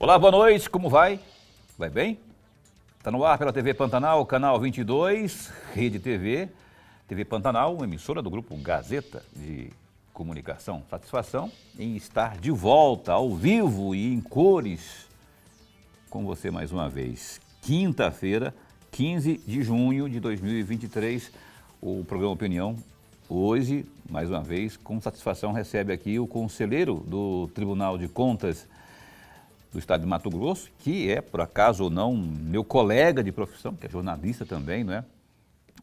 Olá, boa noite, como vai? Vai bem? Está no ar pela TV Pantanal, canal 22, Rede TV, TV Pantanal, uma emissora do grupo Gazeta de Comunicação. Satisfação em estar de volta, ao vivo e em cores, com você mais uma vez. Quinta-feira, 15 de junho de 2023, o programa Opinião, hoje, mais uma vez, com satisfação, recebe aqui o conselheiro do Tribunal de Contas do Estado de Mato Grosso, que é, por acaso ou não, meu colega de profissão, que é jornalista também, não é?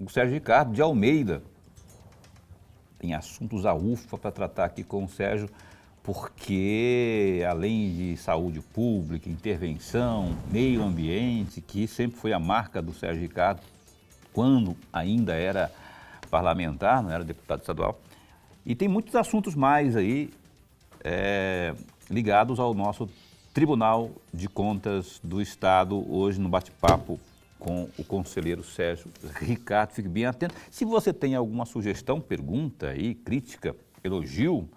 O Sérgio Ricardo de Almeida. Tem assuntos à ufa para tratar aqui com o Sérgio, porque além de saúde pública, intervenção, meio ambiente, que sempre foi a marca do Sérgio Ricardo, quando ainda era parlamentar, não era deputado estadual, e tem muitos assuntos mais aí ligados ao nosso Tribunal de Contas do Estado, hoje no bate-papo com o conselheiro Sérgio Ricardo. Fique bem atento. Se você tem alguma sugestão, pergunta aí, crítica, elogio,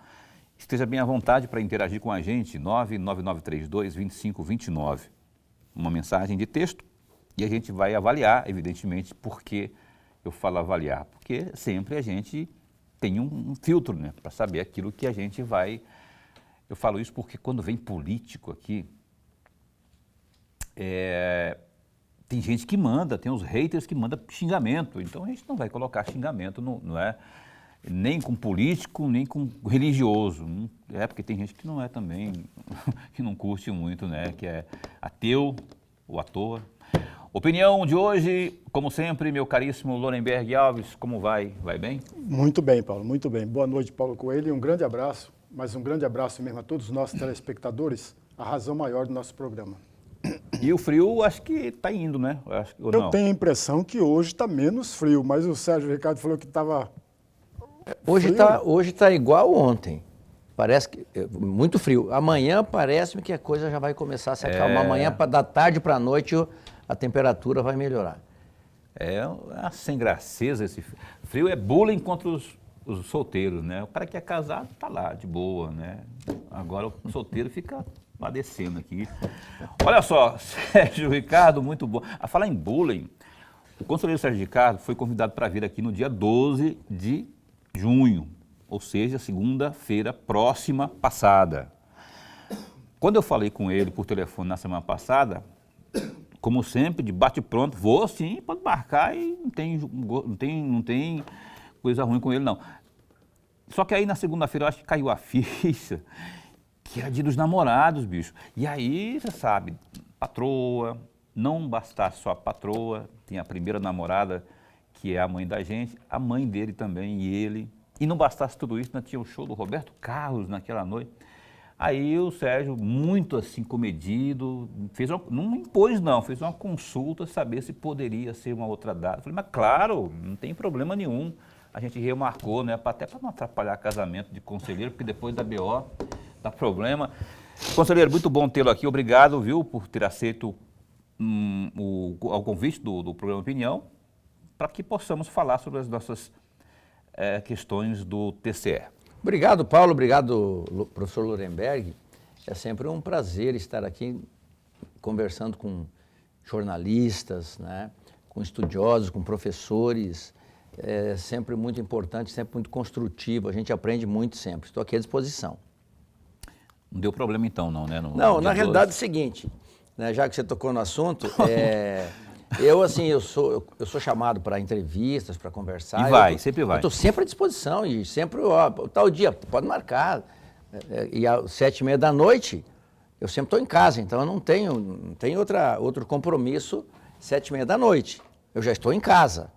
esteja bem à vontade para interagir com a gente, 99932-2529. Uma mensagem de texto e a gente vai avaliar, evidentemente, por que eu falo avaliar. Porque sempre a gente tem um filtro, né, para saber aquilo que a gente vai... Eu falo isso porque quando vem político aqui, tem gente que manda, tem os haters que mandam xingamento. Então a gente não vai colocar xingamento, não é? Nem com político, nem com religioso. Porque tem gente que não é também, que não curte muito, né? Que é ateu ou ator. Opinião de hoje, como sempre, meu caríssimo Lorenberg Alves, como vai? Vai bem? Muito bem, Paulo, muito bem. Boa noite, Paulo Coelho, e um grande abraço, mas um grande abraço mesmo a todos os nossos telespectadores, a razão maior do nosso programa. E o frio acho que está indo, né? Eu tenho a impressão que hoje está menos frio, mas o Sérgio Ricardo falou que estava... Hoje tá igual ontem. Parece que muito frio. Amanhã parece-me que a coisa já vai começar a se acalmar. Amanhã, da tarde para a noite, a temperatura vai melhorar. É uma sem graceza esse frio. Frio é bullying contra os solteiros, né? O cara que é casado tá lá, de boa, né? Agora o solteiro fica padecendo aqui. Olha só, Sérgio Ricardo, muito bom. A falar em bullying, o conselheiro Sérgio Ricardo foi convidado para vir aqui no dia 12 de junho, ou seja, segunda-feira próxima passada. Quando eu falei com ele por telefone na semana passada, como sempre, de bate-pronto, vou sim, pode marcar e não tem coisa ruim com ele, não. Só que aí na segunda-feira eu acho que caiu a ficha, que era dia dos namorados, bicho. E aí, você sabe, patroa, não bastasse só a patroa, tem a primeira namorada, que é a mãe da gente, a mãe dele também e ele. E não bastasse tudo isso, ainda tinha o show do Roberto Carlos naquela noite. Aí o Sérgio, muito assim, comedido, não impôs não, fez uma consulta, saber se poderia ser uma outra data. Eu falei, mas claro, não tem problema nenhum. A gente remarcou, né, até para não atrapalhar casamento de conselheiro, porque depois da BO dá problema. Conselheiro, muito bom tê-lo aqui, obrigado, viu, por ter aceito o convite do programa Opinião, para que possamos falar sobre as nossas questões do TCE. Obrigado, Paulo. Obrigado, professor Lorenberg. É sempre um prazer estar aqui conversando com jornalistas, né, com estudiosos, com professores. É sempre muito importante, sempre muito construtivo. A gente aprende muito sempre. Estou aqui à disposição. Não deu problema então, não, né? Não, na realidade é o seguinte, né, já que você tocou no assunto, eu sou chamado para entrevistas, para conversar. Sempre vai. Eu estou sempre à disposição e sempre, tal dia, pode marcar. E às 7h30 da noite, eu sempre estou em casa, então eu não tenho outro compromisso 7h30 da noite. Eu já estou em casa.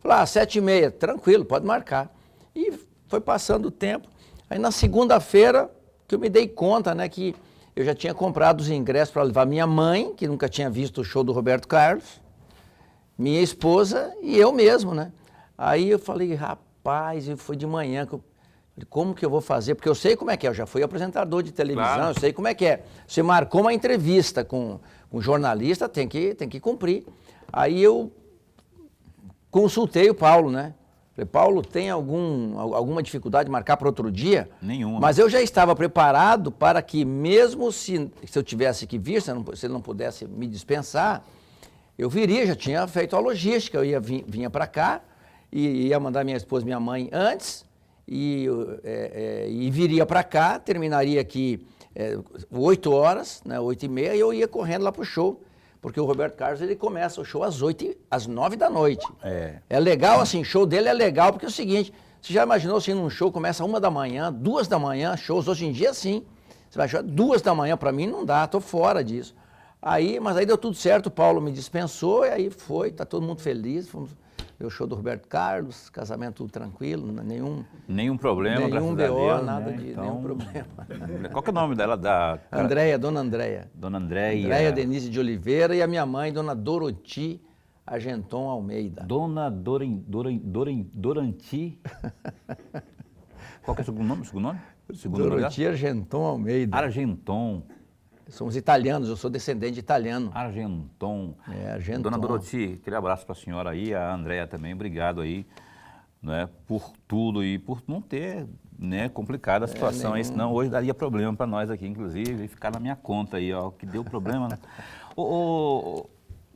Falei, 7h30, tranquilo, pode marcar. E foi passando o tempo. Aí na segunda-feira, que eu me dei conta, né, que eu já tinha comprado os ingressos para levar minha mãe, que nunca tinha visto o show do Roberto Carlos, minha esposa e eu mesmo, né? Aí eu falei, rapaz, e foi de manhã, como que eu vou fazer? Porque eu sei como é que é, eu já fui apresentador de televisão, claro. Eu sei como é que é. Você marcou uma entrevista com um jornalista, tem que cumprir. Aí eu consultei o Paulo, né? Falei, Paulo, tem alguma dificuldade de marcar para outro dia? Nenhuma. Mas eu já estava preparado para que, mesmo se eu tivesse que vir, se ele não pudesse me dispensar, eu viria, já tinha feito a logística, eu vinha para cá, e ia mandar minha esposa e minha mãe antes, e viria para cá, terminaria aqui 8 horas, né, 8h30, e eu ia correndo lá para o show. Porque o Roberto Carlos, ele começa o show às 9 da noite. É legal, assim, o show dele é legal, porque é o seguinte, você já imaginou assim, num show começa 1 da manhã, 2 da manhã, shows hoje em dia sim. Você vai achar 2 da manhã, para mim não dá, tô fora disso. Mas aí deu tudo certo, o Paulo me dispensou, e aí foi, tá todo mundo feliz, fomos ver o show do Roberto Carlos, casamento tudo tranquilo, Nenhum problema, nenhum graças a BO, Deus, nada né? de Então, nenhum problema. Qual que é o nome dela? Andréia, Dona Andréia. Dona Andréia. Andréia Denise de Oliveira e a minha mãe, Dona Doroti Argenton Almeida. Dona Doranti. Qual que é o segundo nome? Segundo nome Doroti Argenton Almeida. dela? Argenton. Somos italianos, eu sou descendente de italiano. Argenton. Argenton. Dona Doroti, aquele abraço para a senhora aí, a Andréia também, obrigado aí, né, por tudo e por não ter, né, complicado a situação aí, senão hoje daria problema para nós aqui, inclusive, e ficar na minha conta aí, ó, que deu problema. Né?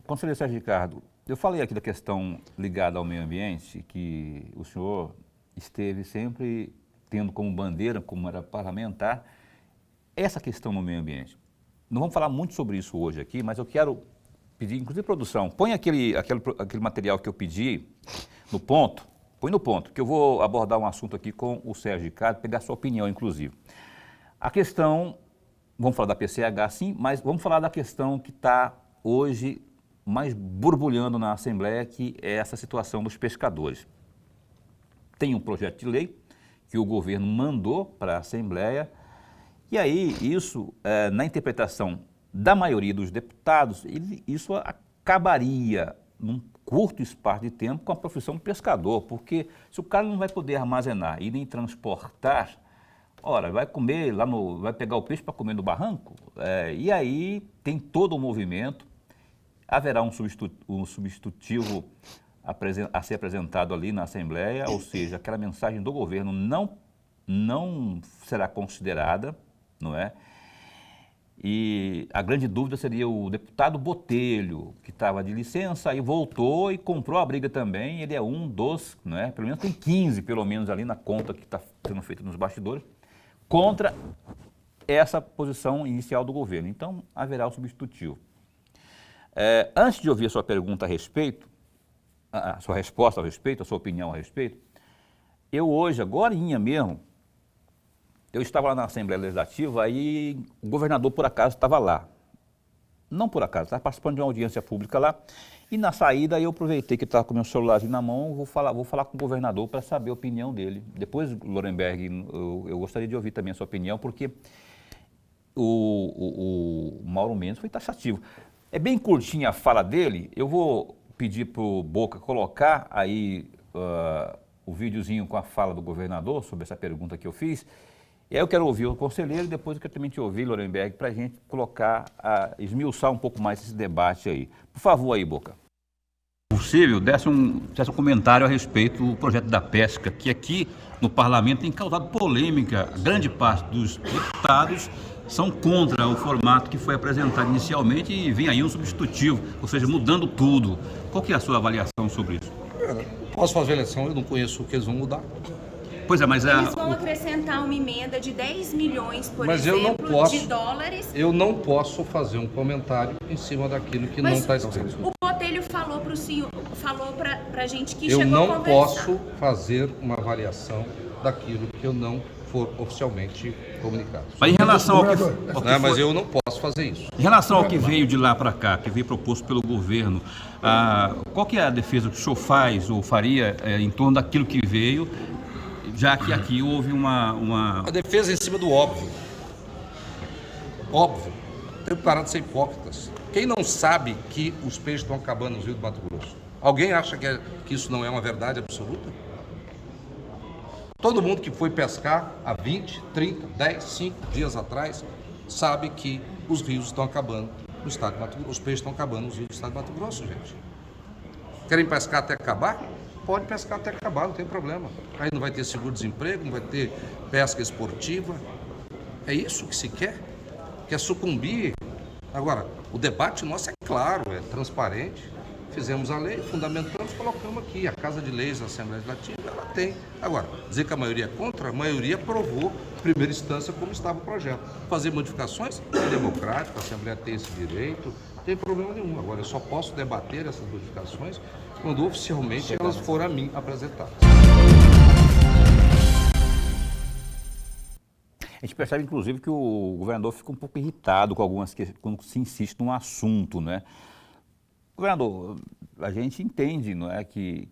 Conselheiro Sérgio Ricardo, eu falei aqui da questão ligada ao meio ambiente, que o senhor esteve sempre tendo como bandeira, como era parlamentar, essa questão no meio ambiente. Não vamos falar muito sobre isso hoje aqui, mas eu quero pedir, inclusive, produção, põe aquele material que eu pedi no ponto, põe no ponto, que eu vou abordar um assunto aqui com o Sérgio Ricardo, pegar sua opinião, inclusive. A questão, vamos falar da PCH sim, mas vamos falar da questão que está hoje mais borbulhando na Assembleia, que é essa situação dos pescadores. Tem um projeto de lei que o governo mandou para a Assembleia, e aí, isso, na interpretação da maioria dos deputados, isso acabaria, num curto espaço de tempo, com a profissão do pescador, porque se o cara não vai poder armazenar e nem transportar, ora, vai comer vai pegar o peixe para comer no barranco, e aí tem todo o movimento, haverá um substitutivo a ser apresentado ali na Assembleia, ou seja, aquela mensagem do governo não será considerada, não é? E a grande dúvida seria o deputado Botelho, que estava de licença, aí voltou e comprou a briga também, ele é um dos, não é? Pelo menos tem 15, pelo menos, ali na conta que está sendo feita nos bastidores, contra essa posição inicial do governo. Então, haverá o substitutivo. Antes de ouvir a sua pergunta a respeito, a sua resposta a respeito, a sua opinião a respeito, eu hoje, agorinha mesmo, eu estava lá na Assembleia Legislativa, aí o governador, por acaso, estava lá. Não por acaso, estava participando de uma audiência pública lá. E na saída, eu aproveitei que estava com o meu celularzinho na mão, vou falar com o governador para saber a opinião dele. Depois, Lorenberg, eu gostaria de ouvir também a sua opinião, porque o Mauro Mendes foi taxativo. É bem curtinha a fala dele, eu vou pedir para o Boca colocar aí o videozinho com a fala do governador sobre essa pergunta que eu fiz. E aí eu quero ouvir o conselheiro e depois eu quero também te ouvir, Lorenberg, para a gente esmiuçar um pouco mais esse debate aí. Por favor aí, Boca. Possível, desse um comentário a respeito do projeto da pesca, que aqui no parlamento tem causado polêmica. Grande parte dos deputados são contra o formato que foi apresentado inicialmente e vem aí um substitutivo, ou seja, mudando tudo. Qual que é a sua avaliação sobre isso? Posso fazer a eleição, eu não conheço o que eles vão mudar. Pois é, mas eles vão acrescentar uma emenda de 10 milhões, por mas exemplo, de dólares. Eu não posso fazer um comentário em cima daquilo que não está escrito. O Botelho falou para o senhor, falou para a gente que eu chegou a não conversar. posso fazer uma avaliação daquilo que eu não for oficialmente comunicado. Mas em relação ao que não, mas eu não posso fazer isso. Em relação ao que veio de lá para cá, que veio proposto pelo governo, qual que é a defesa que o senhor faz ou faria em torno daquilo que veio, já que aqui houve uma... A defesa é em cima do óbvio. Óbvio. Tem que parar de ser hipócritas. Quem não sabe que os peixes estão acabando no Rio do Mato Grosso? Alguém acha que isso não é uma verdade absoluta? Todo mundo que foi pescar há 20, 30, 10, 5 dias atrás sabe que os rios estão acabando no estado de Mato Grosso. Os peixes estão acabando nos rios do estado de Mato Grosso, gente. Querem pescar até acabar? pode pescar até acabar, não tem problema. Aí não vai ter seguro-desemprego, não vai ter pesca esportiva. É isso que se quer? Quer sucumbir? Agora, o debate nosso é claro, é transparente. Fizemos a lei, fundamentamos, colocamos aqui. A Casa de Leis da Assembleia Legislativa, ela tem. Agora, dizer que a maioria é contra, a maioria aprovou, em primeira instância, como estava o projeto. Fazer modificações é democrático, a Assembleia tem esse direito, não tem problema nenhum. Agora, eu só posso debater essas modificações quando oficialmente elas forem a mim apresentadas. A gente percebe, inclusive, que o governador fica um pouco irritado com algumas questões, quando se insiste num assunto, né? Governador, a gente entende, não é, que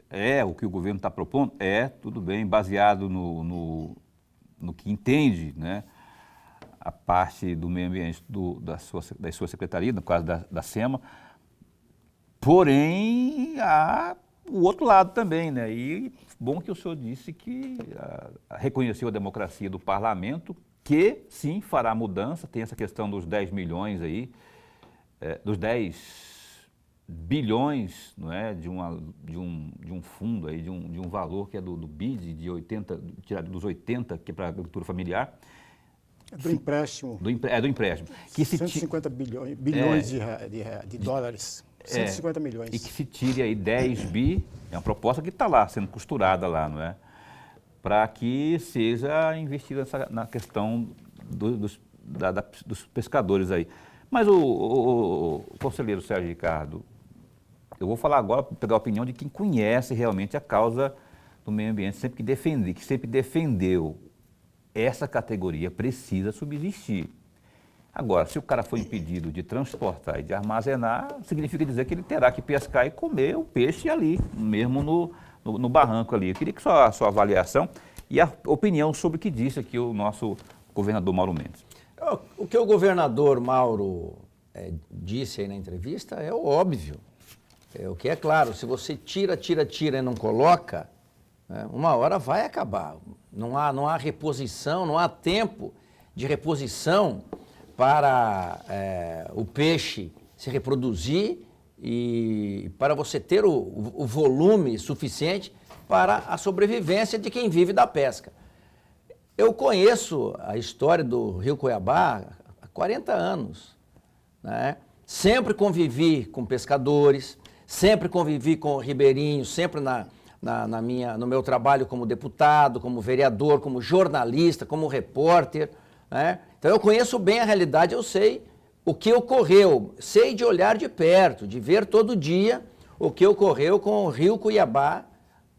é o que o governo está propondo, tudo bem, baseado no que entende, né, a parte do meio ambiente da sua secretaria, no caso da SEMA, porém, há o outro lado também, né, e bom que o senhor disse que reconheceu a democracia do parlamento, que sim fará mudança, tem essa questão dos 10 milhões aí, dos 10 bilhões, não é, de um fundo aí, de um valor que é do BID, de 80, tirado dos 80, que é para a agricultura familiar. Do empréstimo. Do empréstimo. Que 150 bilhões de dólares. 150 milhões. E que se tire aí 10 bi, é uma proposta que está lá, sendo costurada lá, não é? Para que seja investida na questão dos pescadores aí. Mas o conselheiro Sérgio Ricardo, eu vou falar agora, pegar a opinião de quem conhece realmente a causa do meio ambiente, que sempre defendeu essa categoria precisa subsistir. Agora, se o cara for impedido de transportar e de armazenar, significa dizer que ele terá que pescar e comer o peixe ali, mesmo no barranco ali. Eu queria que a sua avaliação e a opinião sobre o que disse aqui o nosso governador Mauro Mendes. O que o governador Mauro disse aí na entrevista é o óbvio. O que é claro, se você tira e não coloca, uma hora vai acabar. Não há reposição, não há tempo de reposição para o peixe se reproduzir e para você ter o volume suficiente para a sobrevivência de quem vive da pesca. Eu conheço a história do Rio Cuiabá há 40 anos, né? Sempre convivi com pescadores, sempre convivi com ribeirinhos, sempre no meu trabalho como deputado, como vereador, como jornalista, como repórter, né? Então eu conheço bem a realidade, eu sei o que ocorreu, sei de olhar de perto, de ver todo dia o que ocorreu com o Rio Cuiabá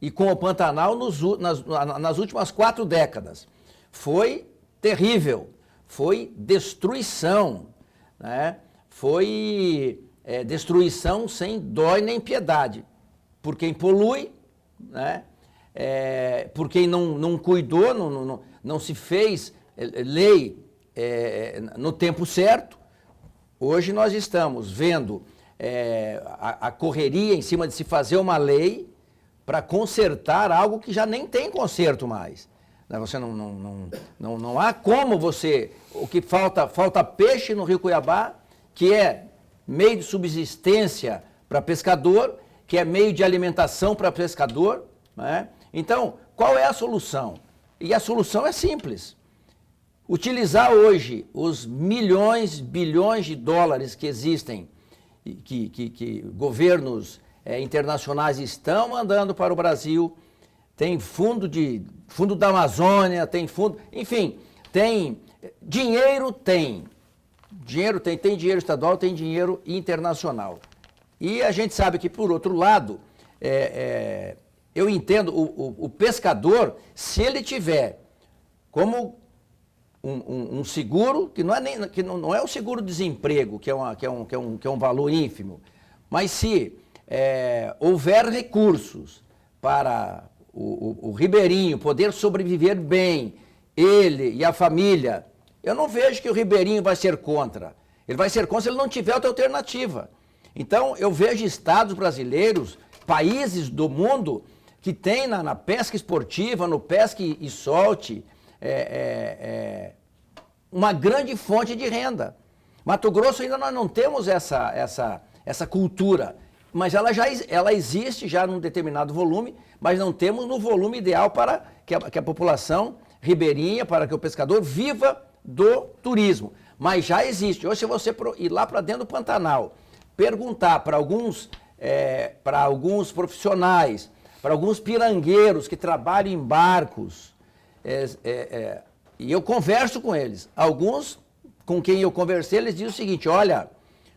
e com o Pantanal nas últimas 4 décadas. Foi terrível, foi destruição, né? Foi destruição sem dó e nem piedade, por quem polui, né? Por quem não cuidou, não se fez lei no tempo certo. Hoje nós estamos vendo a correria em cima de se fazer uma lei para consertar algo que já nem tem conserto mais. Você não há como você... O que falta peixe no Rio Cuiabá, que é meio de subsistência para pescador, que é meio de alimentação para pescador, né? Então, qual é a solução? E a solução é simples. Utilizar hoje os milhões, bilhões de dólares que existem, que governos internacionais estão mandando para o Brasil, tem fundo da Amazônia, tem fundo, enfim, tem dinheiro, tem dinheiro estadual, tem dinheiro internacional. E a gente sabe que, por outro lado, eu entendo o pescador, se ele tiver como um seguro, que não é o seguro-desemprego, que é um valor ínfimo, mas se houver recursos para o ribeirinho poder sobreviver bem, ele e a família, eu não vejo que o ribeirinho vai ser contra. Ele vai ser contra se ele não tiver outra alternativa. Então, eu vejo estados brasileiros, países do mundo, que tem na pesca esportiva, no pesque e solte, uma grande fonte de renda. Mato Grosso ainda nós não temos essa cultura. Mas ela existe já num determinado volume, mas não temos no volume ideal para que a população ribeirinha, para que o pescador viva do turismo. Mas já existe. Hoje, se você ir lá para dentro do Pantanal, perguntar para alguns profissionais, para alguns pirangueiros que trabalham em barcos, e eu converso com eles. Alguns com quem eu conversei, eles dizem o seguinte: olha,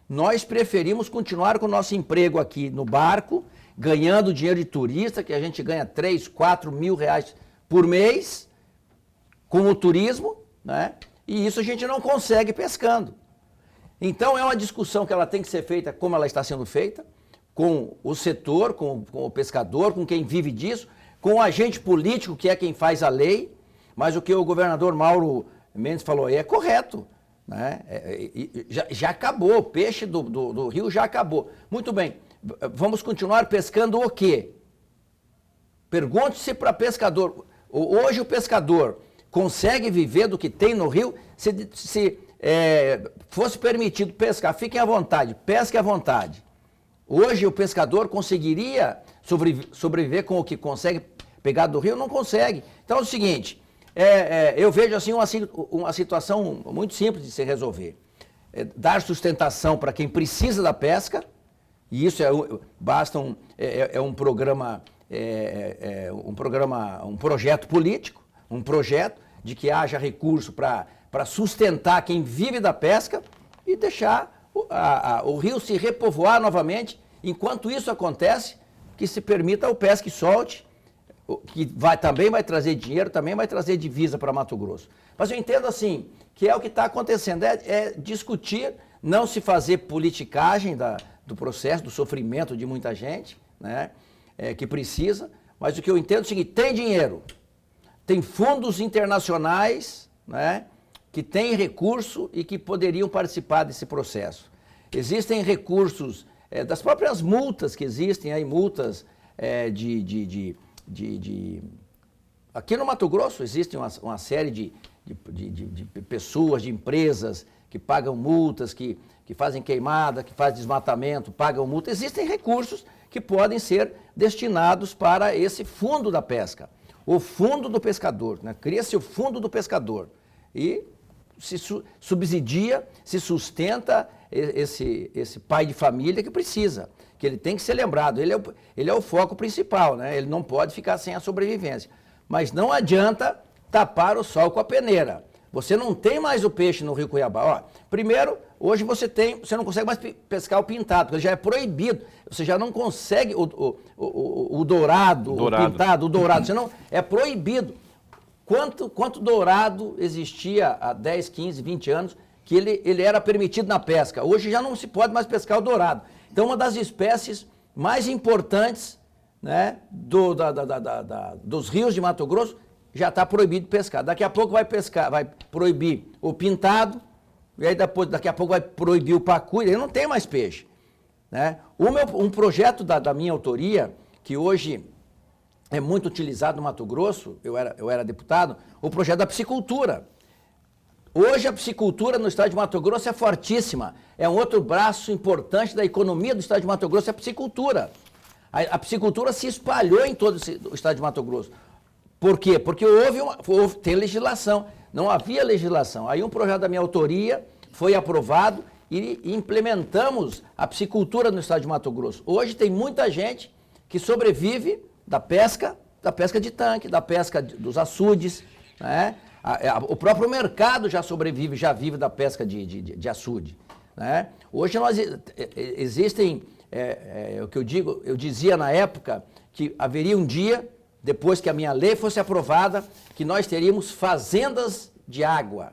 nós preferimos continuar com o nosso emprego aqui no barco, ganhando dinheiro de turista, que a gente ganha 3, 4 mil reais por mês, com o turismo, né? E isso a gente não consegue pescando. Então é uma discussão que ela tem que ser feita como ela está sendo feita, com o setor, com o pescador, com quem vive disso, com o agente político, que é quem faz a lei, mas o que o governador Mauro Mendes falou aí é correto. Né? Já acabou, o peixe do rio já acabou. Muito bem, vamos continuar pescando o quê? Pergunte-se para pescador. Hoje o pescador consegue viver do que tem no rio? Se fosse permitido pescar, fiquem à vontade, pesque à vontade. Hoje o pescador conseguiria sobreviver com o que consegue pegar do rio? Não consegue. Então é o seguinte, eu vejo assim uma situação muito simples de se resolver. Dar sustentação para quem precisa da pesca, e isso basta um programa, um projeto político, um projeto de que haja recurso para sustentar quem vive da pesca e deixar o rio se repovoar novamente. Enquanto isso acontece, que se permita o pesca e solte, que também vai trazer dinheiro, também vai trazer divisa para Mato Grosso. Mas eu entendo assim, que é o que está acontecendo, é discutir, não se fazer politicagem do processo, do sofrimento de muita gente, né, que precisa, mas o que eu entendo é o seguinte: tem dinheiro, tem fundos internacionais, né, que têm recurso e que poderiam participar desse processo. Existem recursos das próprias multas que existem, aí multas Aqui no Mato Grosso existe uma série de pessoas, de empresas que pagam multas, que fazem queimada, que fazem desmatamento, pagam multa. Existem recursos que podem ser destinados para esse fundo da pesca, o fundo do pescador, né? Cria-se o fundo do pescador e se subsidia, se sustenta esse pai de família que precisa, que ele tem que ser lembrado. Ele é o foco principal, né? Ele não pode ficar sem a sobrevivência. Mas não adianta tapar o sol com a peneira. Você não tem mais o peixe no Rio Cuiabá. Ó, primeiro, hoje você não consegue mais pescar o pintado, porque já é proibido. Você já não consegue o dourado, o pintado, o dourado. Você não, é proibido. Quanto dourado existia há 10, 15, 20 anos que ele era permitido na pesca? Hoje já não se pode mais pescar o dourado. Então, uma das espécies mais importantes, né, dos rios de Mato Grosso já está proibido de pescar. Daqui a pouco vai proibir o pintado, e aí daqui a pouco vai proibir o pacu, e aí não tem mais peixe. Né? Um projeto da minha autoria, que hoje é muito utilizado no Mato Grosso, eu era deputado, o projeto da piscicultura. Hoje a piscicultura no estado de Mato Grosso é fortíssima. É um outro braço importante da economia do estado de Mato Grosso, é a piscicultura. A piscicultura se espalhou em todo o estado de Mato Grosso. Por quê? Porque tem legislação. Não havia legislação. Aí um projeto da minha autoria foi aprovado e implementamos a piscicultura no estado de Mato Grosso. Hoje tem muita gente que sobrevive da pesca de tanque, da pesca dos açudes, né? O próprio mercado já sobrevive, já vive da pesca de açude, né? Hoje existem, o que eu dizia na época, que haveria um dia, depois que a minha lei fosse aprovada, que nós teríamos fazendas de água.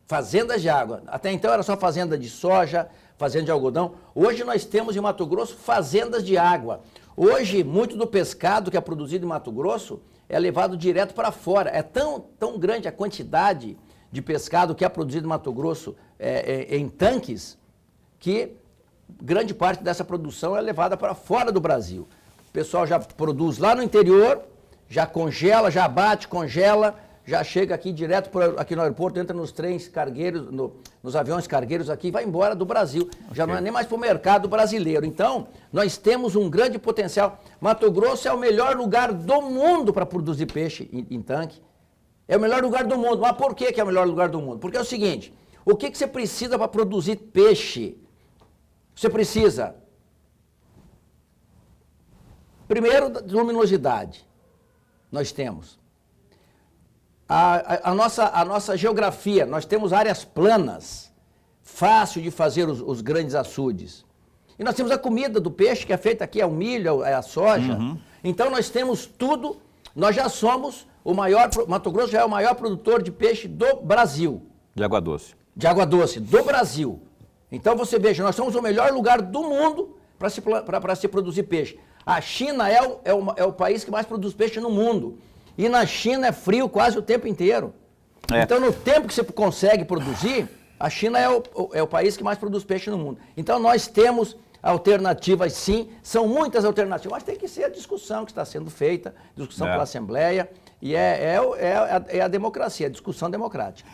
Fazendas de água. Até então era só fazenda de soja, fazenda de algodão. Hoje nós temos em Mato Grosso fazendas de água. Hoje, muito do pescado que é produzido em Mato Grosso é levado direto para fora. É tão grande a quantidade de pescado que é produzido em Mato Grosso em tanques, que grande parte dessa produção é levada para fora do Brasil. O pessoal já produz lá no interior, já congela, já abate, congela, já chega aqui direto aqui no aeroporto, entra nos trens cargueiros, nos aviões cargueiros aqui e vai embora do Brasil. Já não é nem mais para o mercado brasileiro. Então, nós temos um grande potencial. Mato Grosso é o melhor lugar do mundo para produzir peixe em tanque. É o melhor lugar do mundo. Mas por que é o melhor lugar do mundo? Porque é o seguinte, o que você precisa para produzir peixe? Você precisa, primeiro, luminosidade. Nós temos. A nossa geografia, nós temos áreas planas, fácil de fazer os grandes açudes. E nós temos a comida do peixe, que é feita aqui, é o milho, é a soja. Então nós temos tudo, nós já somos o maior, Mato Grosso já é o maior produtor de peixe do Brasil. De água doce. De água doce, do Brasil. Então você veja, nós somos o melhor lugar do mundo para se produzir peixe. A China é o país que mais produz peixe no mundo. E na China é frio quase o tempo inteiro. Então, no tempo que você consegue produzir, a China é o país que mais produz peixe no mundo. Então, nós temos alternativas, sim, são muitas alternativas, mas tem que ser a discussão que está sendo feita, discussão pela Assembleia, e é a democracia, a discussão democrática.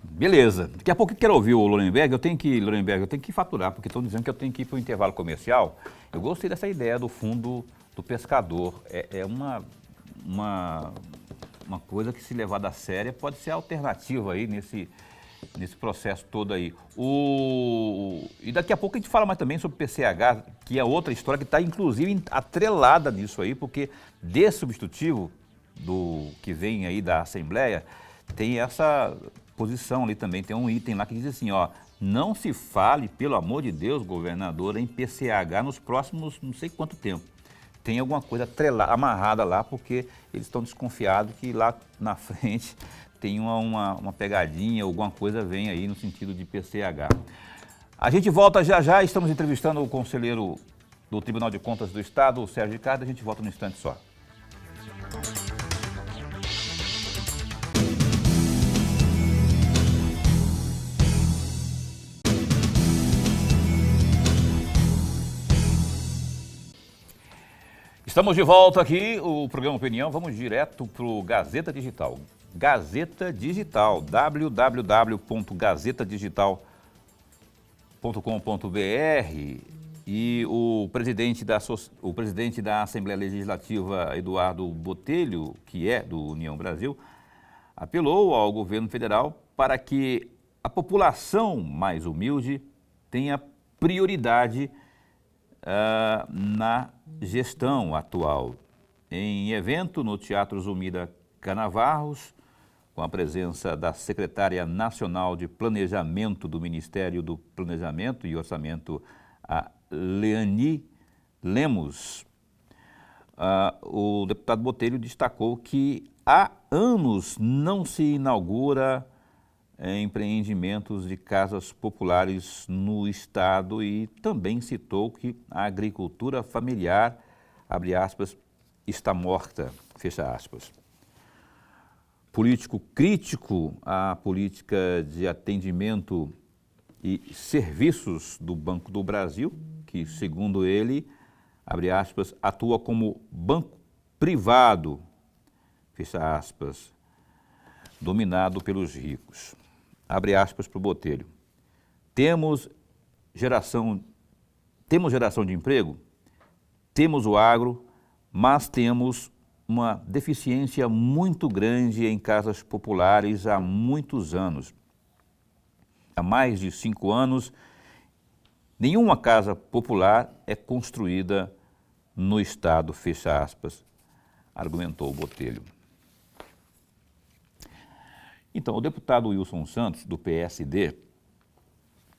Beleza. Daqui a pouco eu quero ouvir o Lorenberg, eu tenho que faturar, porque estão dizendo que eu tenho que ir para o intervalo comercial. Eu gostei dessa ideia do fundo do pescador. É uma coisa que, se levada a séria, pode ser alternativa aí nesse processo todo aí. E daqui a pouco a gente fala mais também sobre o PCH, que é outra história que está, inclusive, atrelada nisso aí, porque desse substitutivo do que vem aí da Assembleia, tem essa posição ali também, tem um item lá que diz assim, ó, não se fale, pelo amor de Deus, governador, em PCH nos próximos não sei quanto tempo. Tem alguma coisa amarrada lá, porque eles estão desconfiados que lá na frente tem uma pegadinha, alguma coisa vem aí no sentido de PCH. A gente volta já, estamos entrevistando o conselheiro do Tribunal de Contas do Estado, o Sérgio Ricardo, a gente volta no instante só. Estamos de volta aqui, o programa Opinião, vamos direto para o Gazeta Digital. Gazeta Digital, www.gazetadigital.com.br, e o presidente da Assembleia Legislativa, Eduardo Botelho, que é do União Brasil, apelou ao governo federal para que a população mais humilde tenha prioridade na gestão atual. Em evento no Teatro Zumira Canavarros, com a presença da secretária nacional de Planejamento do Ministério do Planejamento e Orçamento, a Leani Lemos, o deputado Botelho destacou que há anos não se inaugura empreendimentos de casas populares no estado e também citou que a agricultura familiar, abre aspas, está morta, fecha aspas. Político crítico à política de atendimento e serviços do Banco do Brasil, que, segundo ele, abre aspas, atua como banco privado, fecha aspas, dominado pelos ricos. Abre aspas para o Botelho. Temos geração de emprego, temos o agro, mas temos uma deficiência muito grande em casas populares há muitos anos. Há mais de 5 anos, nenhuma casa popular é construída no estado, fecha aspas, argumentou o Botelho. Então, o deputado Wilson Santos, do PSD,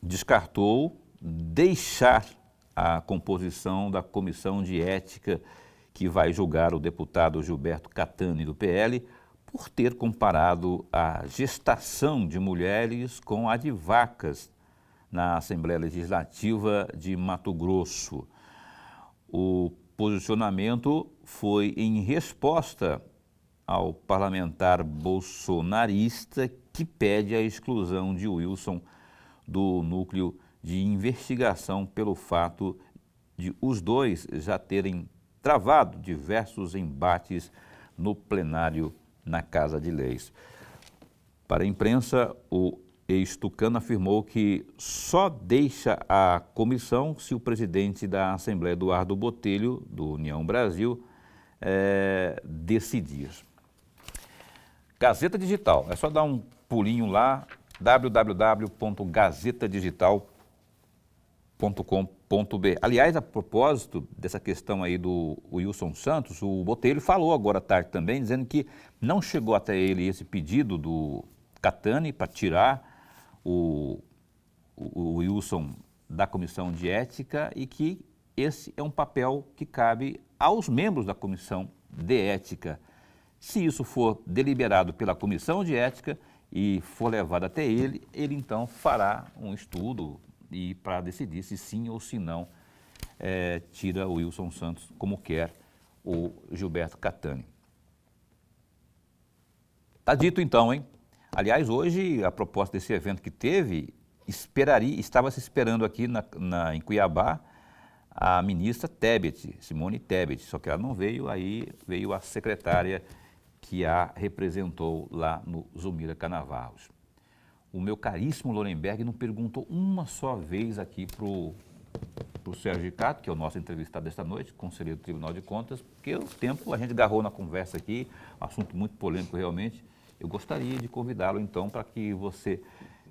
descartou deixar a composição da comissão de ética que vai julgar o deputado Gilberto Catani, do PL, por ter comparado a gestação de mulheres com a de vacas na Assembleia Legislativa de Mato Grosso. O posicionamento foi em resposta ao parlamentar bolsonarista que pede a exclusão de Wilson do núcleo de investigação pelo fato de os dois já terem travado diversos embates no plenário na Casa de Leis. Para a imprensa, o ex-tucano afirmou que só deixa a comissão se o presidente da Assembleia, Eduardo Botelho, do União Brasil, decidir. Gazeta Digital, é só dar um pulinho lá, www.gazetadigital.com.br. Aliás, a propósito dessa questão aí do Wilson Santos, o Botelho falou agora à tarde também, dizendo que não chegou até ele esse pedido do Catani para tirar o Wilson da Comissão de Ética e que esse é um papel que cabe aos membros da Comissão de Ética. Se isso for deliberado pela Comissão de Ética e for levado até ele, ele então fará um estudo e para decidir se sim ou se não tira o Wilson Santos, como quer o Gilberto Catani. Está dito então, hein? Aliás, hoje, a proposta desse evento que teve, estava se esperando aqui em Cuiabá a ministra Tebet, Simone Tebet, só que ela não veio, aí veio a secretária que a representou lá no Zulmira Canavarros. O meu caríssimo Lorenberg não perguntou uma só vez aqui para o Sérgio Ricardo, que é o nosso entrevistado desta noite, conselheiro do Tribunal de Contas, porque o tempo a gente agarrou na conversa aqui, assunto muito polêmico realmente. Eu gostaria de convidá-lo, então, para que você,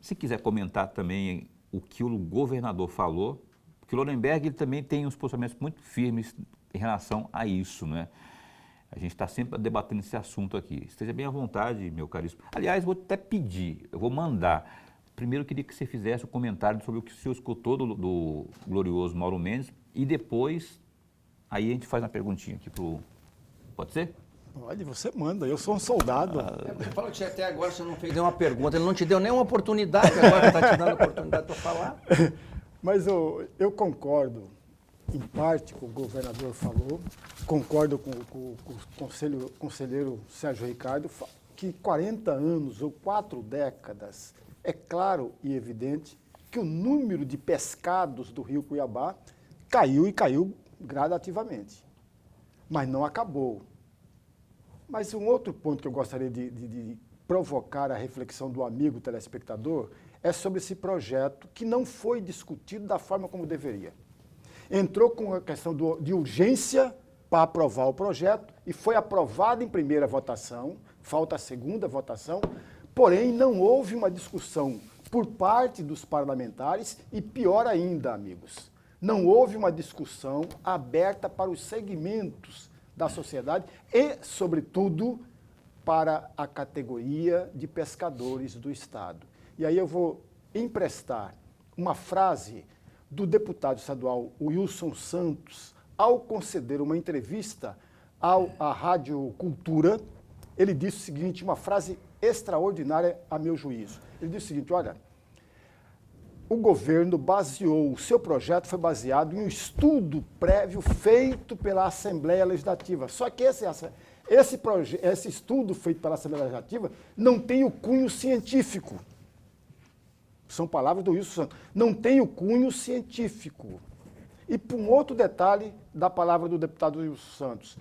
se quiser comentar também o que o governador falou, porque o Lorenberg ele também tem uns posicionamentos muito firmes em relação a isso, né? A gente está sempre debatendo esse assunto aqui. Esteja bem à vontade, meu caríssimo. Aliás, vou até pedir, eu vou mandar. Primeiro, eu queria que você fizesse um comentário sobre o que o senhor escutou do glorioso Mauro Mendes e depois, aí a gente faz uma perguntinha aqui para o... Pode ser? Olha, você manda, eu sou um soldado. Você fala que até agora você não fez nenhuma pergunta, ele não te deu nenhuma oportunidade, agora está te dando oportunidade para falar. Mas eu concordo, em parte, com o governador falou, concordo com o conselheiro Sérgio Ricardo, que 40 anos ou 4 décadas, é claro e evidente que o número de pescados do rio Cuiabá caiu e caiu gradativamente, mas não acabou. Mas um outro ponto que eu gostaria de provocar a reflexão do amigo telespectador é sobre esse projeto que não foi discutido da forma como deveria. Entrou com a questão de urgência para aprovar o projeto e foi aprovado em primeira votação, falta a segunda votação, porém não houve uma discussão por parte dos parlamentares e pior ainda, amigos, não houve uma discussão aberta para os segmentos da sociedade e, sobretudo, para a categoria de pescadores do Estado. E aí eu vou emprestar uma frase do deputado estadual Wilson Santos ao conceder uma entrevista à Rádio Cultura. Ele disse o seguinte, uma frase extraordinária a meu juízo. Ele disse o seguinte, olha, o governo baseou, o seu projeto foi baseado em um estudo prévio feito pela Assembleia Legislativa. Só que esse estudo feito pela Assembleia Legislativa não tem o cunho científico. São palavras do Wilson Santos. Não tem o cunho científico. E por um outro detalhe da palavra do deputado Wilson Santos,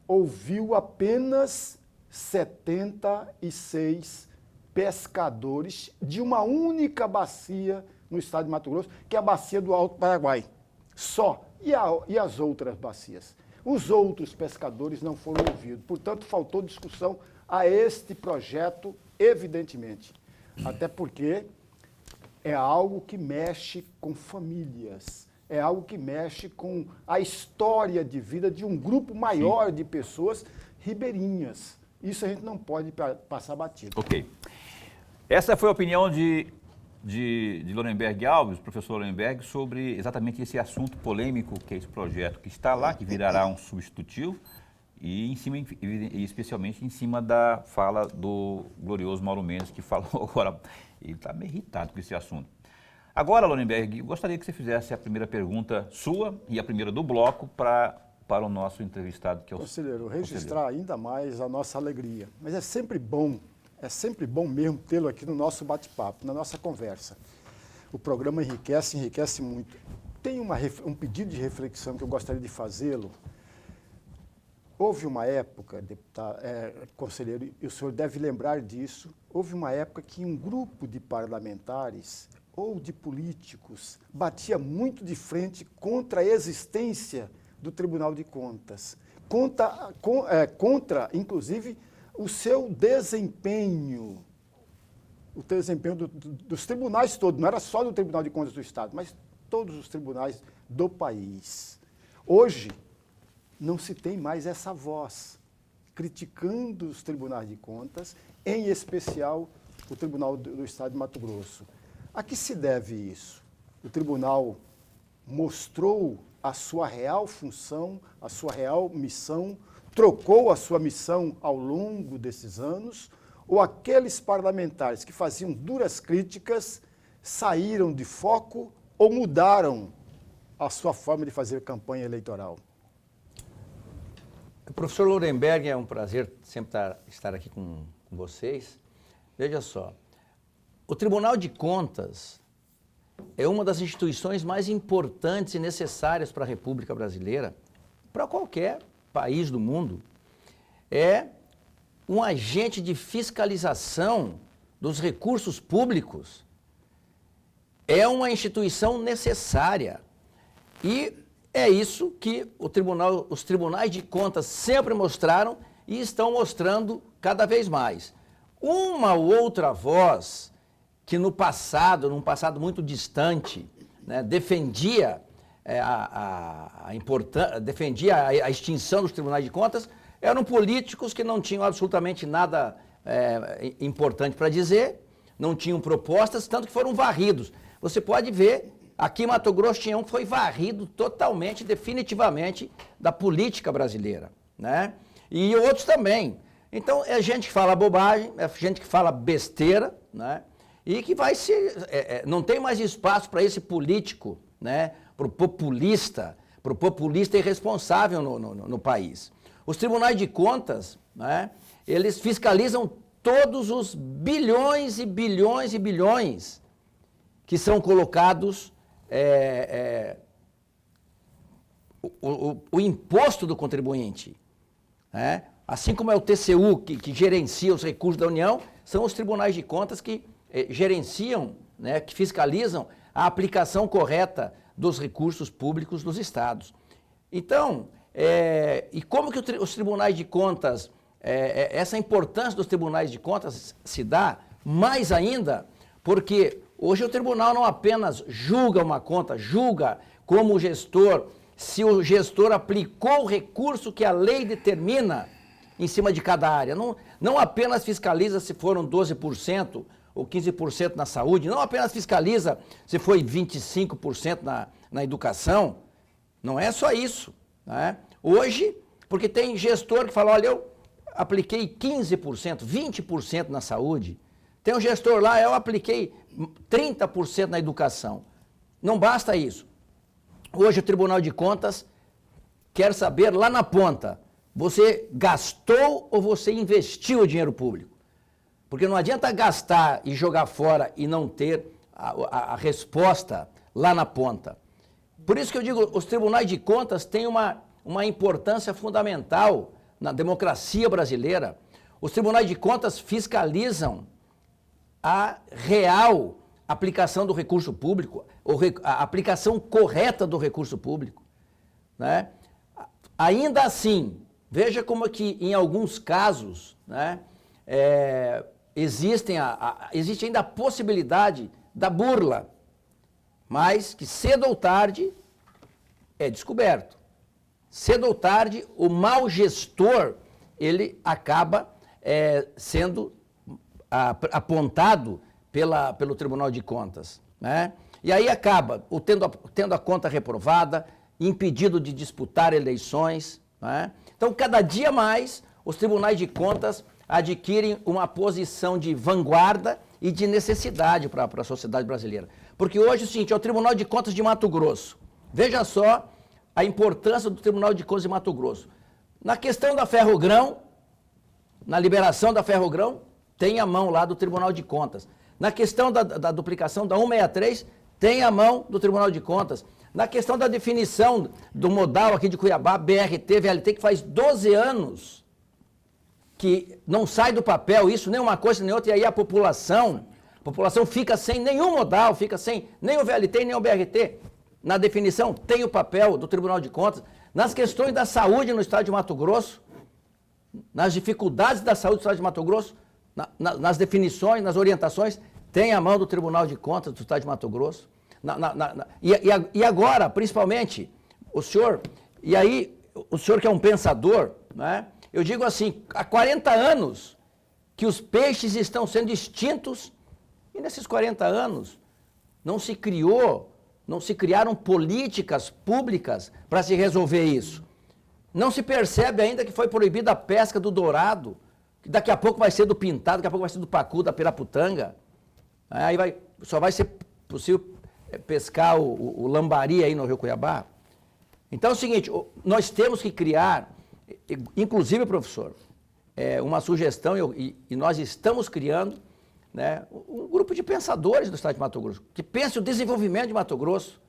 ouviu apenas 76 pescadores de uma única bacia no estado de Mato Grosso, que é a bacia do Alto Paraguai. Só. E as outras bacias? Os outros pescadores não foram ouvidos. Portanto, faltou discussão a este projeto, evidentemente. Até porque é algo que mexe com famílias, é algo que mexe com a história de vida de um grupo maior de pessoas ribeirinhas. Isso a gente não pode passar batido. Ok. Essa foi a opinião de Lorenberg Alves, professor Lorenberg, sobre exatamente esse assunto polêmico que é esse projeto que está lá, que virará um substitutivo, e especialmente em cima da fala do glorioso Mauro Mendes, que falou agora, ele está meio irritado com esse assunto. Agora, Lorenberg, eu gostaria que você fizesse a primeira pergunta sua e a primeira do bloco para o nosso entrevistado, que é o Conselheiro, registrar ainda mais a nossa alegria. Mas é sempre bom mesmo tê-lo aqui no nosso bate-papo, na nossa conversa. O programa enriquece muito. Tem um pedido de reflexão que eu gostaria de fazê-lo. houve uma época, deputado, conselheiro, e o senhor deve lembrar disso, houve uma época que um grupo de parlamentares ou de políticos batia muito de frente contra a existência do Tribunal de Contas, contra inclusive, o seu desempenho, dos tribunais todos, não era só do Tribunal de Contas do Estado, mas todos os tribunais do país. Hoje, não se tem mais essa voz criticando os tribunais de contas, em especial o Tribunal do Estado de Mato Grosso. A que se deve isso? O tribunal mostrou a sua real função, a sua real missão, trocou a sua missão ao longo desses anos, ou aqueles parlamentares que faziam duras críticas saíram de foco ou mudaram a sua forma de fazer campanha eleitoral? Professor Lourenberg, é um prazer sempre estar aqui com vocês. Veja só, o Tribunal de Contas é uma das instituições mais importantes e necessárias para a República Brasileira, para qualquer país do mundo. É um agente de fiscalização dos recursos públicos. É uma instituição necessária. E é isso que os tribunais de contas sempre mostraram e estão mostrando cada vez mais. Uma ou outra voz que num passado muito distante, né, defendia a extinção dos tribunais de contas, eram políticos que não tinham absolutamente nada importante para dizer, não tinham propostas, tanto que foram varridos. Você pode ver, aqui em Mato Grosso tinha um que foi varrido totalmente, definitivamente, da política brasileira, né? E outros também. Então, é gente que fala bobagem, é gente que fala besteira, né? E que vai ser... não tem mais espaço para esse político, né? Para o populista irresponsável no país. Os tribunais de contas, né? Eles fiscalizam todos os bilhões e bilhões e bilhões que são colocados, o imposto do contribuinte, né? Assim como é o TCU, que gerencia os recursos da União, são os tribunais de contas que gerenciam, né, que fiscalizam a aplicação correta dos recursos públicos dos estados. Então, e como que os tribunais de contas, essa importância dos tribunais de contas se dá mais ainda, porque hoje o tribunal não apenas julga uma conta, julga como o gestor, se o gestor aplicou o recurso que a lei determina em cima de cada área. Não apenas fiscaliza se foram 12% ou 15% na saúde, não apenas fiscaliza se foi 25% na educação, não é só isso, né? Hoje, porque tem gestor que fala, olha, eu apliquei 15%, 20% na saúde, tem um gestor lá, eu apliquei 30% na educação. Não basta isso. Hoje o Tribunal de Contas quer saber lá na ponta, você gastou ou você investiu o dinheiro público? Porque não adianta gastar e jogar fora e não ter a resposta lá na ponta. Por isso que eu digo, os tribunais de contas têm uma importância fundamental na democracia brasileira. Os tribunais de contas fiscalizam a real aplicação do recurso público, a aplicação correta do recurso público, né? Ainda assim, veja como que em alguns casos, né, existe ainda a possibilidade da burla, mas que cedo ou tarde é descoberto. Cedo ou tarde, o mau gestor, ele acaba sendo apontado pelo Tribunal de Contas, né? E aí acaba tendo a conta reprovada, impedido de disputar eleições, né? Então, cada dia mais, os tribunais de contas adquirem uma posição de vanguarda e de necessidade para a sociedade brasileira. Porque hoje, é o seguinte, é o Tribunal de Contas de Mato Grosso. Veja só a importância do Tribunal de Contas de Mato Grosso. Na questão da Ferrogrão, na liberação da Ferrogrão, tem a mão lá do Tribunal de Contas. Na questão da duplicação da 163, tem a mão do Tribunal de Contas. Na questão da definição do modal aqui de Cuiabá, BRT, VLT, que faz 12 anos que não sai do papel isso, nem uma coisa nem outra, e aí a população fica sem nenhum modal, fica sem nem o VLT nem o BRT. Na definição, tem o papel do Tribunal de Contas. Nas questões da saúde no estado de Mato Grosso, nas dificuldades da saúde no estado de Mato Grosso, nas definições, nas orientações, tem a mão do Tribunal de Contas do estado de Mato Grosso. E agora, principalmente, o senhor que é um pensador, né? Eu digo assim, há 40 anos que os peixes estão sendo extintos, e nesses 40 anos não se criaram políticas públicas para se resolver isso. Não se percebe ainda que foi proibida a pesca do dourado, que daqui a pouco vai ser do pintado, daqui a pouco vai ser do pacu, da piraputanga. Aí só vai ser possível pescar o lambari aí no Rio Cuiabá. Então é o seguinte, nós temos que criar, inclusive, professor, uma sugestão, e nós estamos criando, né, um grupo de pensadores do estado de Mato Grosso, que pense o desenvolvimento de Mato Grosso.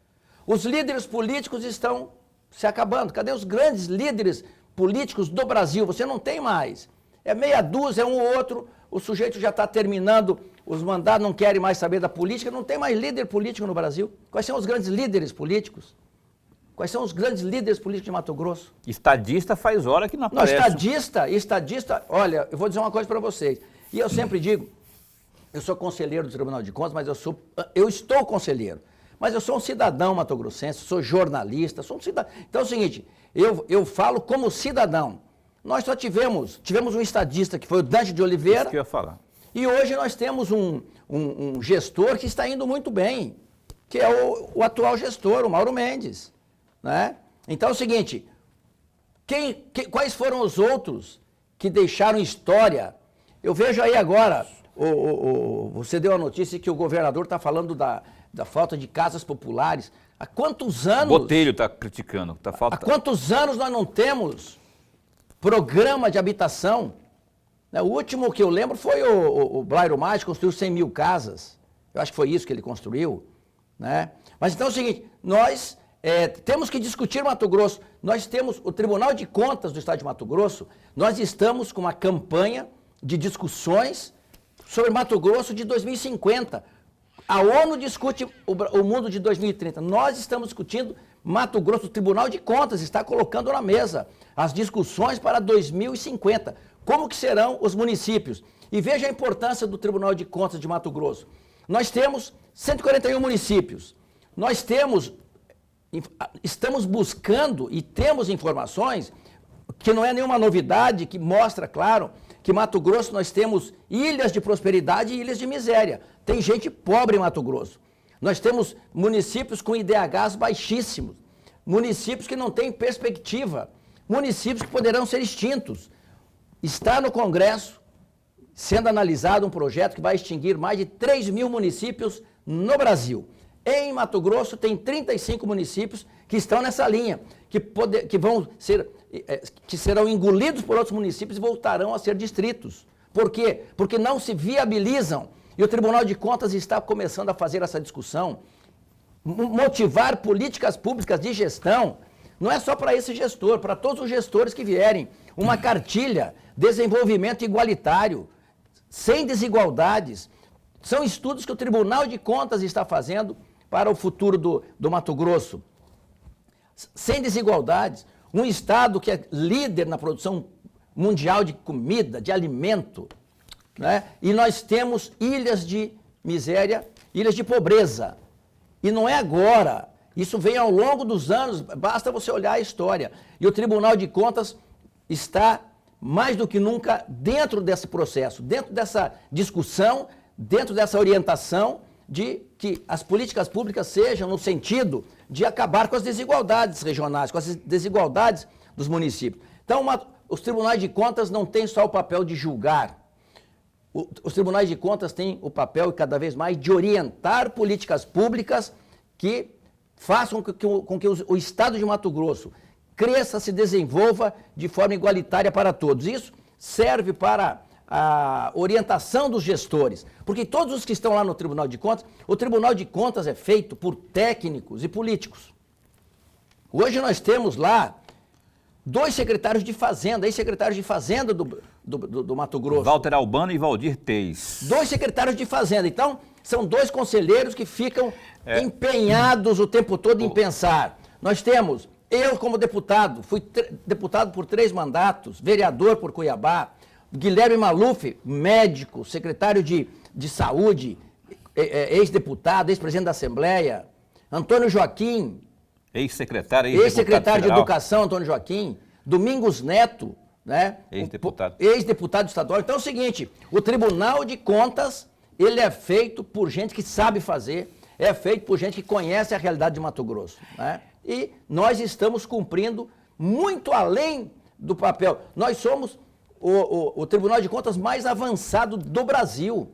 Os líderes políticos estão se acabando. Cadê os grandes líderes políticos do Brasil? Você não tem mais. É meia dúzia, é um ou outro, o sujeito já está terminando os mandatos, não querem mais saber da política, não tem mais líder político no Brasil. Quais são os grandes líderes políticos? Quais são os grandes líderes políticos de Mato Grosso? Estadista faz hora que não Não, aparece. estadista, olha, eu vou dizer uma coisa para vocês, e eu sempre digo, eu sou conselheiro do Tribunal de Contas, mas eu estou conselheiro, mas eu sou um cidadão matogrossense, sou jornalista, sou um cidadão. Então é o seguinte, eu falo como cidadão. Nós só tivemos um estadista, que foi o Dante de Oliveira. Isso que eu ia falar. E hoje nós temos um gestor que está indo muito bem, que é o atual gestor, o Mauro Mendes. Né? Então é o seguinte, quais foram os outros que deixaram história? Eu vejo aí agora, você deu a notícia que o governador está falando da falta de casas populares. Há quantos anos... Botelho está criticando. Há quantos anos nós não temos programa de habitação? O último que eu lembro foi o Blairo Maggi, construiu 100 mil casas. Eu acho que foi isso que ele construiu. Né? Mas então é o seguinte, nós temos que discutir Mato Grosso. Nós temos o Tribunal de Contas do Estado de Mato Grosso, nós estamos com uma campanha de discussões sobre Mato Grosso de 2050. A ONU discute o mundo de 2030. Nós estamos discutindo Mato Grosso, o Tribunal de Contas está colocando na mesa as discussões para 2050. Como que serão os municípios? E veja a importância do Tribunal de Contas de Mato Grosso. Nós temos 141 municípios. Nós estamos buscando e temos informações que não é nenhuma novidade, que mostra, claro, que Mato Grosso nós temos ilhas de prosperidade e ilhas de miséria. Tem gente pobre em Mato Grosso. Nós temos municípios com IDHs baixíssimos, municípios que não têm perspectiva, municípios que poderão ser extintos. Está no Congresso sendo analisado um projeto que vai extinguir mais de 3 mil municípios no Brasil. Em Mato Grosso tem 35 municípios que estão nessa linha, que serão engolidos por outros municípios e voltarão a ser distritos. Por quê? Porque não se viabilizam. E o Tribunal de Contas está começando a fazer essa discussão, motivar políticas públicas de gestão, não é só para esse gestor, para todos os gestores que vierem, uma cartilha, desenvolvimento igualitário, sem desigualdades. São estudos que o Tribunal de Contas está fazendo para o futuro do Mato Grosso. Sem desigualdades, um estado que é líder na produção mundial de comida, de alimento, né? E nós temos ilhas de miséria, ilhas de pobreza. E não é agora, isso vem ao longo dos anos, basta você olhar a história. E o Tribunal de Contas está mais do que nunca dentro desse processo, dentro dessa discussão, dentro dessa orientação de que as políticas públicas sejam no sentido de acabar com as desigualdades regionais, com as desigualdades dos municípios. Então, os tribunais de contas não têm só o papel de julgar. Os tribunais de contas têm o papel, cada vez mais, de orientar políticas públicas que façam com que o Estado de Mato Grosso cresça, se desenvolva de forma igualitária para todos. Isso serve para a orientação dos gestores, porque todos os que estão lá no Tribunal de Contas, o Tribunal de Contas é feito por técnicos e políticos. Hoje nós temos lá 2 secretários de Fazenda, ex-secretários de Fazenda do Mato Grosso. Walter Albano e Valdir Teis. 2 secretários de Fazenda. Então, são 2 conselheiros que ficam empenhados o tempo todo em pensar. Nós temos, eu como deputado, fui deputado por 3 mandatos, vereador por Cuiabá, Guilherme Maluf, médico, secretário de Saúde, ex-deputado, ex-presidente da Assembleia, Antônio Joaquim, Ex-secretário ex-secretário de Educação, Antônio Joaquim, Domingos Neto, né? Ex-deputado. Ex-deputado estadual. Então é o seguinte, o Tribunal de Contas, ele é feito por gente que sabe fazer, é feito por gente que conhece a realidade de Mato Grosso, né? E nós estamos cumprindo muito além do papel. Nós somos o Tribunal de Contas mais avançado do Brasil.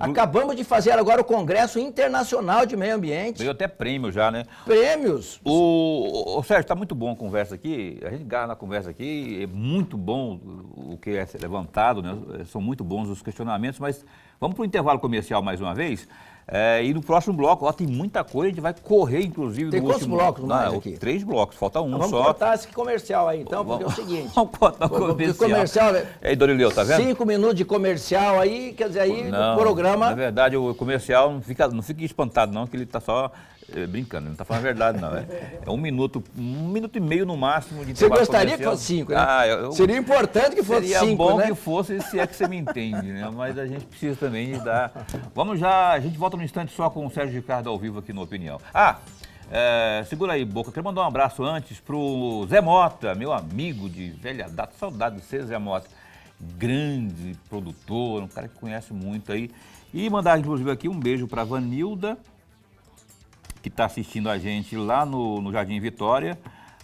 Acabamos de fazer agora o Congresso Internacional de Meio Ambiente. Veio até prêmio já, né? Prêmios. O Sérgio, está muito bom a conversa aqui, a gente garra na conversa aqui, é muito bom o que é levantado, né? São muito bons os questionamentos, mas vamos para o intervalo comercial mais uma vez. E no próximo bloco, ó, tem muita coisa, a gente vai correr, inclusive, tem no quantos último... blocos mais aqui? 3 blocos, falta um vamos só. Vamos cortar esse comercial aí, então, porque é o seguinte... Vamos cortar o comercial. Aí, Dorileu, tá vendo? 5 minutos de comercial aí, quer dizer, aí no programa... Na verdade, o comercial não fica espantado não, que ele tá só brincando, ele não tá falando a verdade não. É 1 minuto, 1 minuto e meio no máximo de intervalo comercial. Você gostaria que fosse 5, né? Seria importante que fosse 5, Seria bom né? que fosse, se é que você me entende, né? Mas a gente precisa também dar... Vamos já, a gente volta no instante só com o Sérgio Ricardo ao vivo aqui no Opinião. Segura aí, Boca. Quero mandar um abraço antes pro Zé Mota, meu amigo de velha data. Saudade de ser Zé Mota. Grande produtor, um cara que conhece muito aí. E mandar, inclusive, aqui um beijo para Vanilda, que está assistindo a gente lá no Jardim Vitória.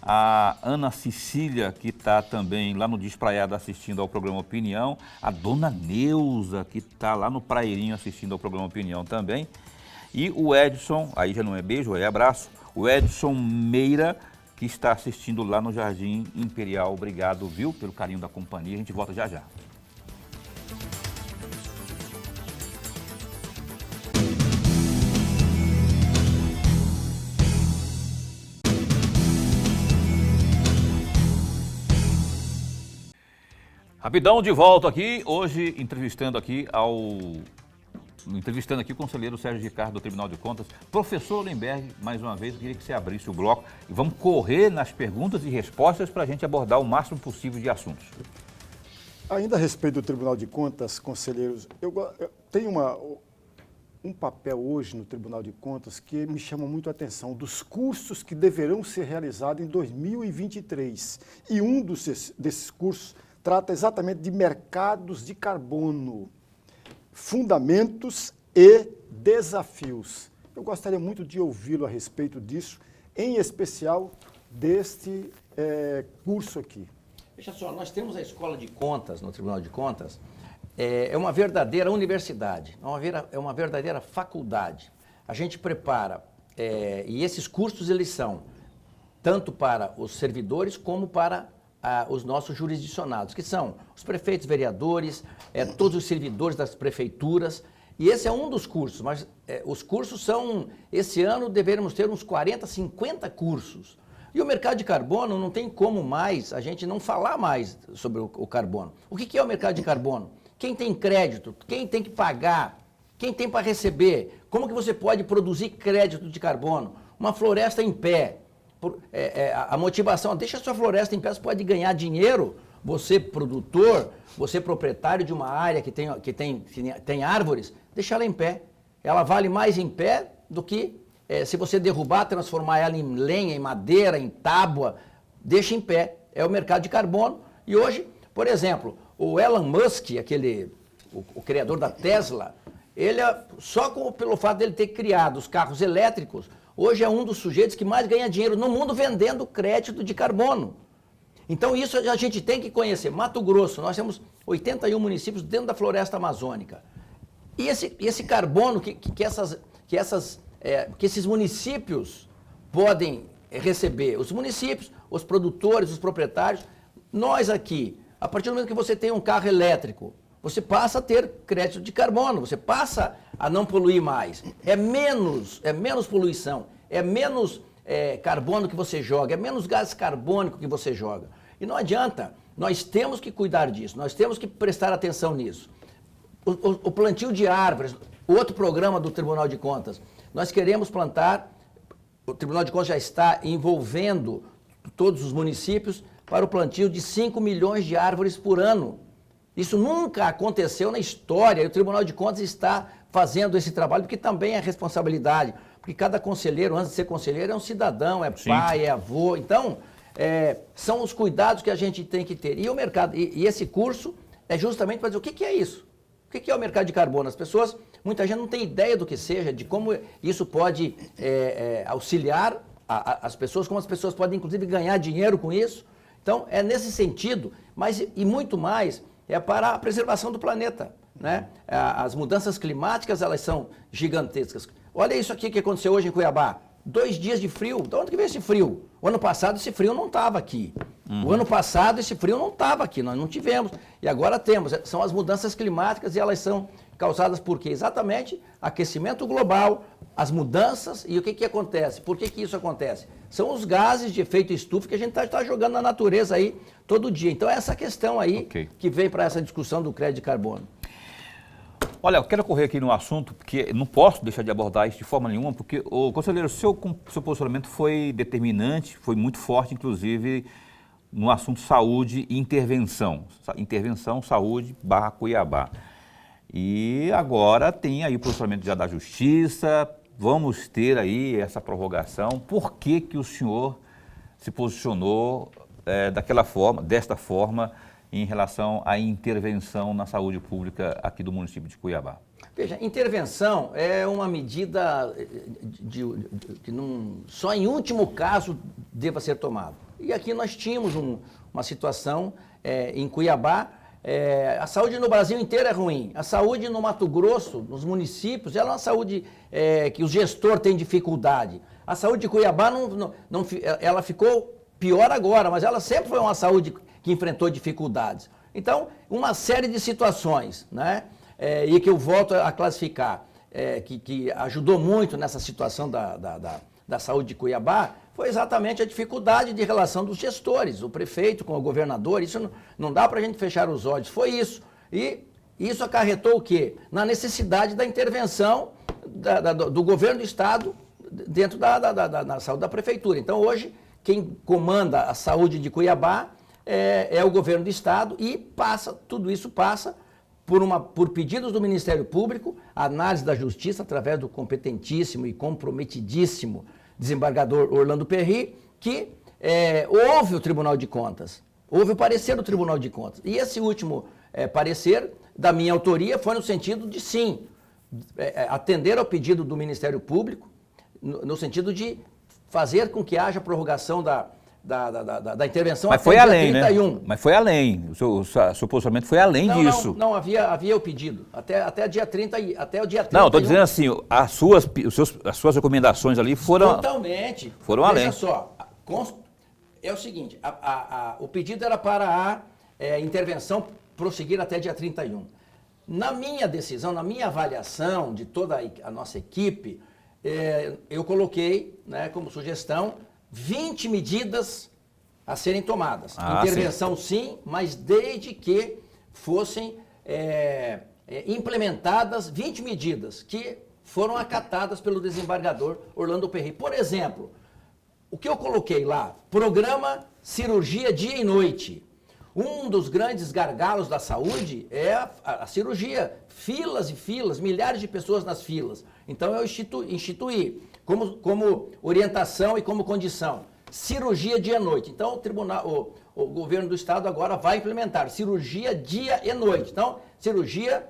A Ana Cecília, que está também lá no Despraiado assistindo ao programa Opinião. A Dona Neuza, que está lá no Praeirinho assistindo ao programa Opinião também. E o Edson, aí já não é beijo, é abraço, o Edson Meira, que está assistindo lá no Jardim Imperial. Obrigado, viu, pelo carinho da companhia. A gente volta já já. Rapidão, de volta aqui, hoje entrevistando aqui o conselheiro Sérgio Ricardo do Tribunal de Contas. Professor Lemberg, mais uma vez, eu queria que você abrisse o bloco e vamos correr nas perguntas e respostas para a gente abordar o máximo possível de assuntos. Ainda a respeito do Tribunal de Contas, conselheiros, eu tenho um papel hoje no Tribunal de Contas que me chama muito a atenção, dos cursos que deverão ser realizados em 2023. E um desses cursos trata exatamente de mercados de carbono, fundamentos e desafios. Eu gostaria muito de ouvi-lo a respeito disso, em especial deste curso aqui. Veja só, nós temos a Escola de Contas no Tribunal de Contas, é uma verdadeira universidade, é uma verdadeira faculdade. A gente prepara, e esses cursos eles são tanto para os servidores como para os nossos jurisdicionados, que são os prefeitos, vereadores, todos os servidores das prefeituras. E esse é um dos cursos, mas os cursos são, esse ano deveremos ter uns 40, 50 cursos. E o mercado de carbono não tem como mais a gente não falar mais sobre o carbono. O que é o mercado de carbono? Quem tem crédito? Quem tem que pagar? Quem tem para receber? Como que você pode produzir crédito de carbono? Uma floresta em pé. A motivação, deixa a sua floresta em pé, você pode ganhar dinheiro, você produtor, você proprietário de uma área que tem árvores, deixa ela em pé. Ela vale mais em pé do que se você derrubar, transformar ela em lenha, em madeira, em tábua, deixa em pé. É o mercado de carbono. E hoje, por exemplo, o Elon Musk, o criador da Tesla, ele só pelo fato dele ter criado os carros elétricos, hoje é um dos sujeitos que mais ganha dinheiro no mundo vendendo crédito de carbono. Então isso a gente tem que conhecer. Mato Grosso, nós temos 81 municípios dentro da floresta amazônica. E esse carbono que esses municípios podem receber, os municípios, os produtores, os proprietários, nós aqui, a partir do momento que você tem um carro elétrico, você passa a ter crédito de carbono, você passa a não poluir mais. É menos poluição, é menos carbono que você joga, é menos gás carbônico que você joga. E não adianta, nós temos que cuidar disso, nós temos que prestar atenção nisso. O plantio de árvores, outro programa do Tribunal de Contas, nós queremos plantar, o Tribunal de Contas já está envolvendo todos os municípios para o plantio de 5 milhões de árvores por ano. Isso nunca aconteceu na história, e o Tribunal de Contas está fazendo esse trabalho, porque também é responsabilidade, porque cada conselheiro, antes de ser conselheiro, é um cidadão, é pai, é avô, então, são os cuidados que a gente tem que ter. E o mercado, e esse curso é justamente para dizer o que é isso? O que é o mercado de carbono? As pessoas, muita gente não tem ideia do que seja, de como isso pode auxiliar as pessoas, como as pessoas podem, inclusive, ganhar dinheiro com isso. Então, é nesse sentido, mas e muito mais, é para a preservação do planeta, né? As mudanças climáticas, elas são gigantescas. Olha isso aqui que aconteceu hoje em Cuiabá. 2 dias de frio. De onde que veio esse frio? O ano passado esse frio não estava aqui. O ano passado esse frio não estava aqui, nós não tivemos. E agora temos. São as mudanças climáticas e elas são causadas por quê? Exatamente aquecimento global, as mudanças e o que acontece? Por que isso acontece? São os gases de efeito estufa que a gente está jogando na natureza aí todo dia. Então é essa questão aí que vem para essa discussão do crédito de carbono. Olha, eu quero correr aqui no assunto, porque não posso deixar de abordar isso de forma nenhuma, porque, conselheiro, seu posicionamento foi determinante, foi muito forte, inclusive, no assunto saúde e intervenção. Intervenção, saúde, /Cuiabá. E agora tem aí o posicionamento já da Justiça, vamos ter aí essa prorrogação. Por que o senhor se posicionou desta forma, em relação à intervenção na saúde pública aqui do município de Cuiabá? Veja, intervenção é uma medida que só em último caso deva ser tomada. E aqui nós tínhamos uma situação em Cuiabá. A saúde no Brasil inteiro é ruim. A saúde no Mato Grosso, nos municípios, ela é uma saúde que o gestor tem dificuldade. A saúde de Cuiabá ela ficou pior agora, mas ela sempre foi uma saúde que enfrentou dificuldades. Então, uma série de situações, né? E que eu volto a classificar, que ajudou muito nessa situação da saúde de Cuiabá, foi exatamente a dificuldade de relação dos gestores, o prefeito com o governador. Isso não dá para a gente fechar os olhos, foi isso. E isso acarretou o quê? Na necessidade da intervenção do governo do estado dentro da saúde da prefeitura. Então, hoje, quem comanda a saúde de Cuiabá é o governo do estado e tudo isso passa por pedidos do Ministério Público, análise da Justiça, através do competentíssimo e comprometidíssimo desembargador Orlando Perry, que houve o Tribunal de Contas, houve o parecer do Tribunal de Contas. E esse último parecer, da minha autoria, foi no sentido de, sim, atender ao pedido do Ministério Público, no sentido de fazer com que haja prorrogação da intervenção. Mas foi além, 31. Né? Mas foi além. O seu posicionamento foi além disso. Não, havia o pedido. Até dia 30, até o dia 31. Não, estou dizendo assim, as suas recomendações ali foram... Totalmente. Foram além. Veja só, é o seguinte, o pedido era para a intervenção prosseguir até dia 31. Na minha decisão, na minha avaliação de toda a nossa equipe, eu coloquei, né, como sugestão 20 medidas a serem tomadas. Intervenção sim, mas desde que fossem implementadas 20 medidas que foram acatadas pelo desembargador Orlando Perry. Por exemplo, o que eu coloquei lá? Programa cirurgia dia e noite. Um dos grandes gargalos da saúde é a cirurgia. Filas e filas, milhares de pessoas nas filas. Então eu instituí como orientação e como condição, cirurgia dia e noite. Então o governo do estado agora vai implementar cirurgia dia e noite. Então, cirurgia,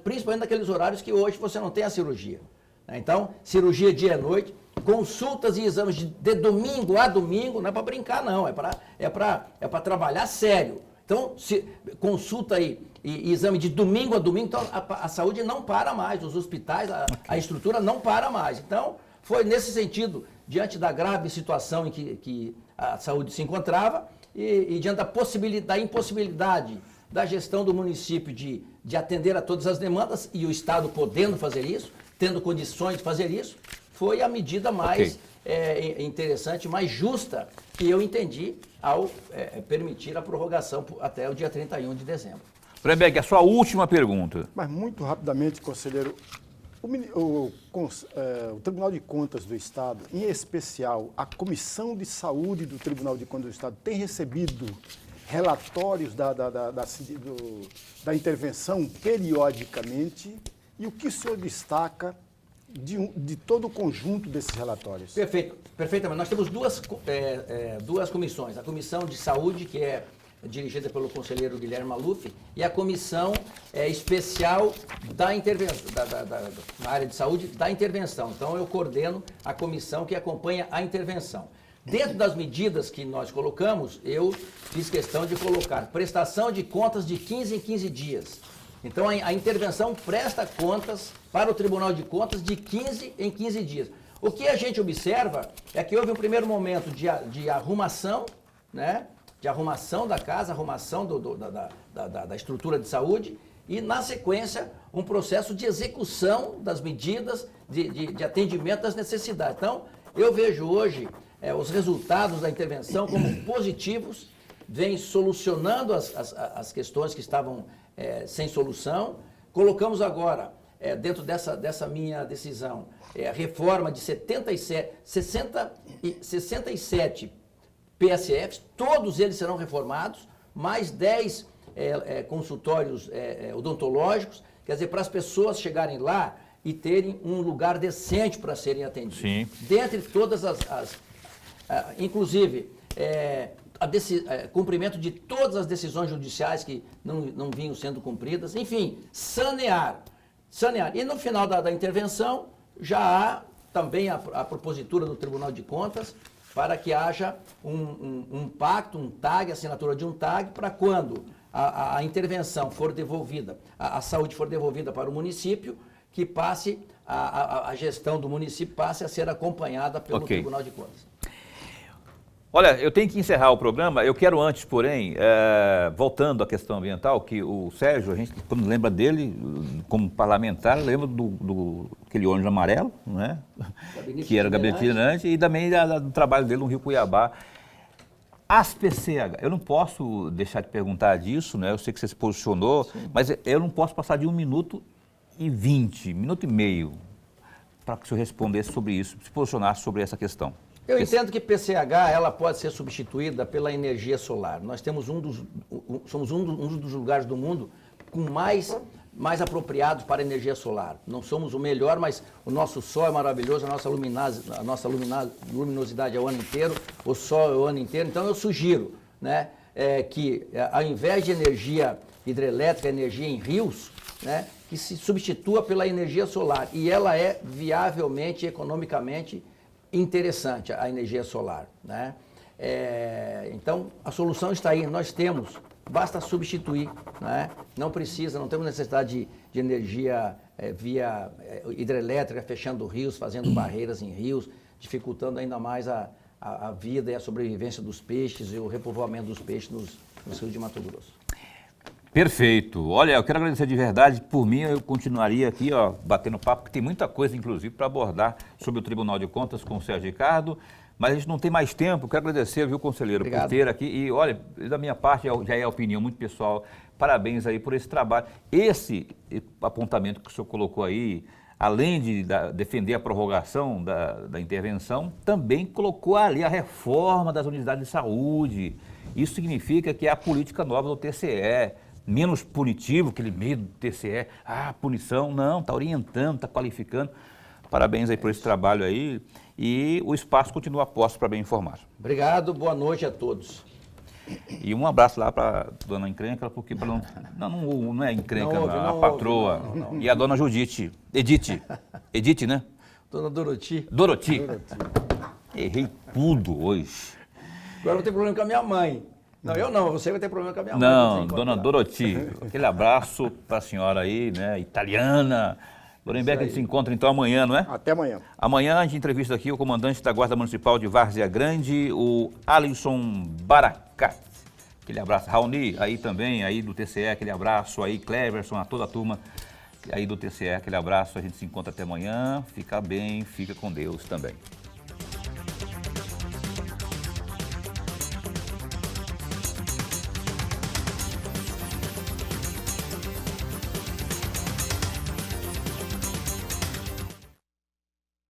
principalmente naqueles horários que hoje você não tem a cirurgia. Então, cirurgia dia e noite, consultas e exames de domingo a domingo, não é para brincar não, é para trabalhar sério. Então, consulta e exame de domingo a domingo, então a saúde não para mais, os hospitais, a estrutura não para mais. Então, foi nesse sentido, diante da grave situação em que a saúde se encontrava e diante da impossibilidade da gestão do município de atender a todas as demandas e o Estado podendo fazer isso, tendo condições de fazer isso, foi a medida mais interessante, mais justa, que eu entendi ao permitir a prorrogação até o dia 31 de dezembro. Fremberg, a sua última pergunta. Mas muito rapidamente, conselheiro, o Tribunal de Contas do Estado, em especial a Comissão de Saúde do Tribunal de Contas do Estado, tem recebido relatórios da intervenção periodicamente, e o que o senhor destaca de todo o conjunto desses relatórios? Perfeito, perfeitamente. Nós temos duas comissões. A Comissão de Saúde, que é dirigida pelo conselheiro Guilherme Maluf, e a Comissão Especial da Intervenção, na área de saúde, da intervenção. Então, eu coordeno a comissão que acompanha a intervenção. Dentro das medidas que nós colocamos, eu fiz questão de colocar prestação de contas de 15 em 15 dias. Então, a intervenção presta contas para o Tribunal de Contas de 15 em 15 dias. O que a gente observa é que houve um primeiro momento de arrumação, né? De arrumação da casa, arrumação da estrutura de saúde e, na sequência, um processo de execução das medidas de atendimento das necessidades. Então, eu vejo hoje os resultados da intervenção como positivos, vem solucionando as questões que estavam sem solução. Colocamos agora, dentro dessa minha decisão, a reforma de 67 PSFs, todos eles serão reformados, mais 10 consultórios odontológicos, quer dizer, para as pessoas chegarem lá e terem um lugar decente para serem atendidos. Sim. Dentre todas inclusive, cumprimento de todas as decisões judiciais que não vinham sendo cumpridas, enfim, sanear. E no final da intervenção, já há também a propositura do Tribunal de Contas para que haja um pacto, um tag, assinatura de um tag, para quando a intervenção for devolvida, a saúde for devolvida para o município, que passe, a gestão do município passe a ser acompanhada pelo Tribunal de Contas. Olha, eu tenho que encerrar o programa. Eu quero antes, porém, voltando à questão ambiental, que o Sérgio, a gente, quando lembra dele, como parlamentar, lembra aquele ônibus amarelo, né? Que era o gabinete itinerante, e também do trabalho dele no Rio Cuiabá. As PCH, eu não posso deixar de perguntar disso, né? Eu sei que você se posicionou, sim, mas eu não posso passar de 1 minuto e 20, 1 minuto e meio, para que o senhor respondesse sobre isso, se posicionasse sobre essa questão. Eu entendo que PCH ela pode ser substituída pela energia solar. Nós temos somos um dos lugares do mundo com mais apropriados para a energia solar. Não somos o melhor, mas o nosso sol é maravilhoso, a nossa luminosidade é o ano inteiro, o sol é o ano inteiro. Então eu sugiro, né, que ao invés de energia hidrelétrica, energia em rios, né, que se substitua pela energia solar. E ela é viavelmente, economicamente interessante, a energia solar, né? Então, a solução está aí, nós temos, basta substituir, né? Não temos necessidade de energia via hidrelétrica, fechando rios, fazendo barreiras em rios, dificultando ainda mais a vida e a sobrevivência dos peixes e o repovoamento dos peixes nos rios de Mato Grosso. Perfeito. Olha, eu quero agradecer de verdade. Por mim, eu continuaria aqui, ó, batendo papo, porque tem muita coisa, inclusive, para abordar sobre o Tribunal de Contas com o Sérgio Ricardo, mas a gente não tem mais tempo. Quero agradecer, viu, conselheiro, obrigado, por ter aqui. E, olha, da minha parte, já é opinião muito pessoal. Parabéns aí por esse trabalho. Esse apontamento que o senhor colocou aí, além de defender a prorrogação da intervenção, também colocou ali a reforma das unidades de saúde. Isso significa que é a política nova do TCE, menos punitivo, aquele medo do TCE, punição, não, está orientando, está qualificando. Parabéns aí por esse trabalho aí e o espaço continua a posto para bem informar. Obrigado, boa noite a todos. E um abraço lá para a dona Encrenca, porque não é Encrenca, a patroa. Não. E a dona Judite, Edith, né? Dona Doroti. Errei tudo hoje. Agora vou ter problema com a minha mãe. Não, eu não, você vai ter problema com a minha mãe. Não, dona Doroti, aquele abraço para a senhora aí, né, italiana. Lorenberg, a gente se encontra então amanhã, não é? Até amanhã. Amanhã a gente entrevista aqui o comandante da Guarda Municipal de Várzea Grande, o Alisson Baracat. Aquele abraço. Raoni, aí também, aí do TCE, aquele abraço aí, Cleverson, a toda a turma aí do TCE, aquele abraço. A gente se encontra até amanhã. Fica bem, fica com Deus também.